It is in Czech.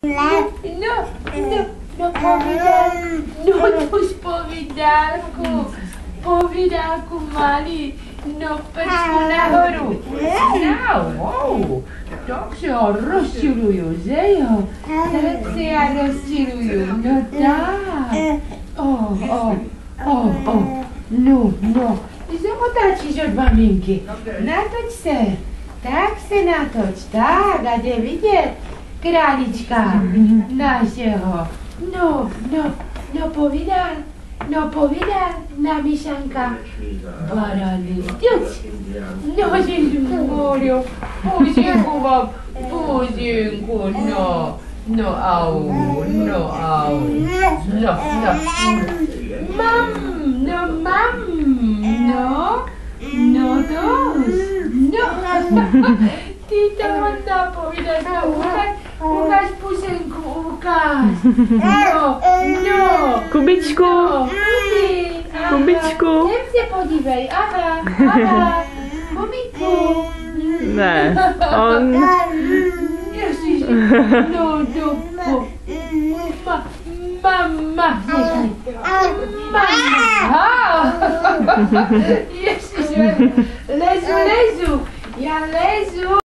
No tuž povídálku malý, no pečku nahoru. Wow, dobře ho rozčiluju, že jo? Tak se já rozčiluju, no tak. No, ty se otáčíš od maminky, natoč se, tak se natoč, tak, a jde vidět králička našeho. No povídal, na Míšanka. Barany, děc. No, Ježišmarjo, Božinku vám, Božinku, no, au. No, ty to napovídáš, ukáž pusenku, ukáž. No. Kubičku. Kubičku. Sem se podívej, aha. Kubíku. Ne, on... Ježiši, Mama. Ježiši, lezu, já lezu.